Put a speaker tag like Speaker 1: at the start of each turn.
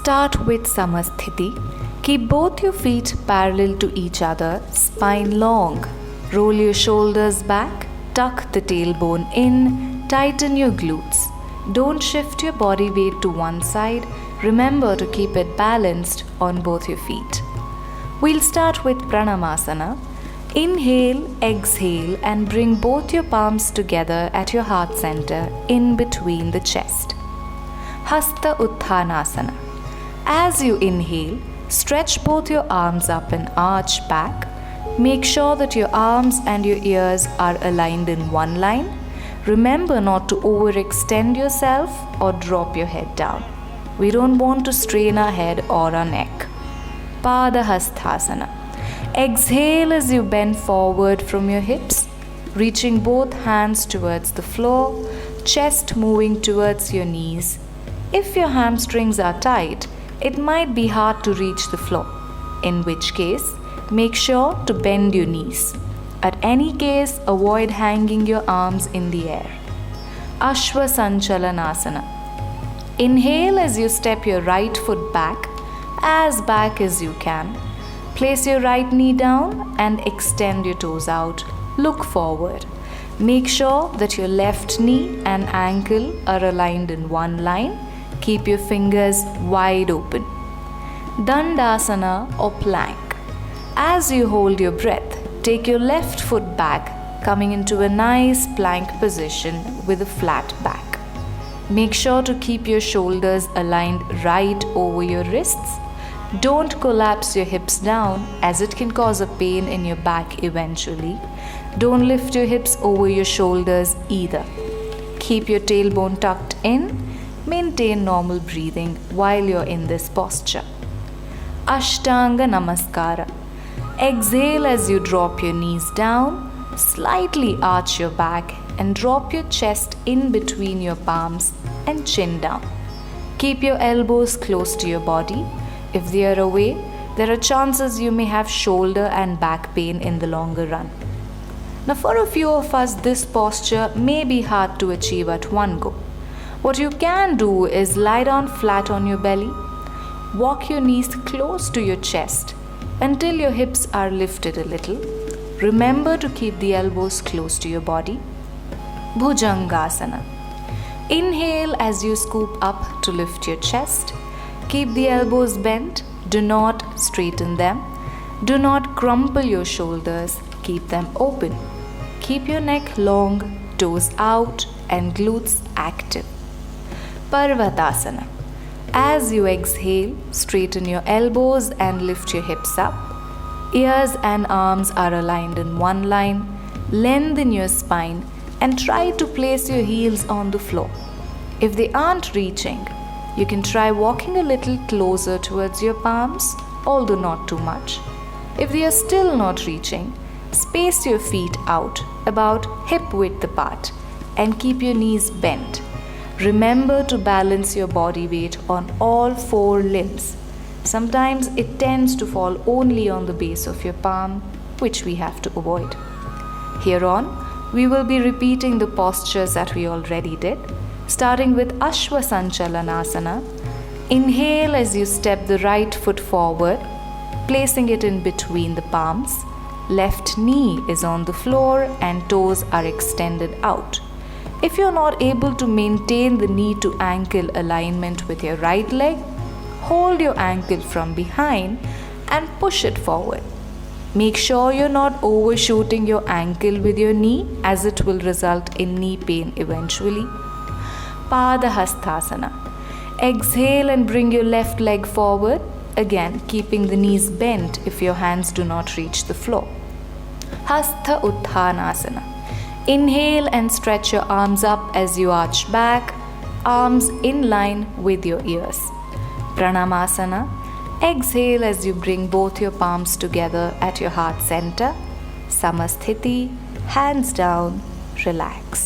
Speaker 1: Start with Samasthiti. Keep both your feet parallel to each other, spine long. Roll your shoulders back, tuck the tailbone in, tighten your glutes. Don't shift your body weight to one side. Remember to keep it balanced on both your feet. We'll start with Pranamasana. Inhale, exhale, and bring both your palms together at your heart center in between the chest. Hasta Uttanasana. As you inhale, stretch both your arms up and arch back. Make sure that your arms and your ears are aligned in one line. Remember not to overextend yourself or drop your head down. We don't want to strain our head or our neck. Padahasthasana. Exhale as you bend forward from your hips, reaching both hands towards the floor, chest moving towards your knees. If your hamstrings are tight, it might be hard to reach the floor, in which case, make sure to bend your knees. At any case, avoid hanging your arms in the air. Ashwa Sanchalanasana. Inhale as you step your right foot back as you can. Place your right knee down and extend your toes out. Look forward. Make sure that your left knee and ankle are aligned in one line. Keep your fingers wide open. Dandasana or plank. As you hold your breath, take your left foot back, coming into a nice plank position with a flat back. Make sure to keep your shoulders aligned right over your wrists. Don't collapse your hips down as it can cause a pain in your back eventually. Don't lift your hips over your shoulders either. Keep your tailbone tucked in. Maintain normal breathing while you're in this posture. Ashtanga Namaskara. Exhale as you drop your knees down, slightly arch your back and drop your chest in between your palms and chin down. Keep your elbows close to your body. If they are away, there are chances you may have shoulder and back pain in the longer run. Now, for a few of us, this posture may be hard to achieve at one go. What you can do is lie down flat on your belly. Walk your knees close to your chest until your hips are lifted a little. Remember to keep the elbows close to your body. Bhujangasana. Inhale as you scoop up to lift your chest. Keep the elbows bent. Do not straighten them. Do not crumple your shoulders. Keep them open. Keep your neck long, toes out, and glutes active. Parvatasana. As you exhale, straighten your elbows and lift your hips up. Ears and arms are aligned in one line. Lengthen your spine and try to place your heels on the floor. If they aren't reaching, you can try walking a little closer towards your palms, although not too much. If they are still not reaching, space your feet out about hip width apart and keep your knees bent. Remember to balance your body weight on all four limbs. Sometimes it tends to fall only on the base of your palm, which we have to avoid. Here on, we will be repeating the postures that we already did, starting with Ashwa Sanchalanasana. Inhale as you step the right foot forward, placing it in between the palms. Left knee is on the floor and toes are extended out. If you're not able to maintain the knee to ankle alignment with your right leg, hold your ankle from behind and push it forward. Make sure you're not overshooting your ankle with your knee as it will result in knee pain eventually. Padahasthasana. Exhale and bring your left leg forward, again keeping the knees bent if your hands do not reach the floor. Hastha Uttanasana. Inhale and stretch your arms up as you arch back, arms in line with your ears. Pranamasana. Exhale as you bring both your palms together at your heart center. Samasthiti, hands down, relax.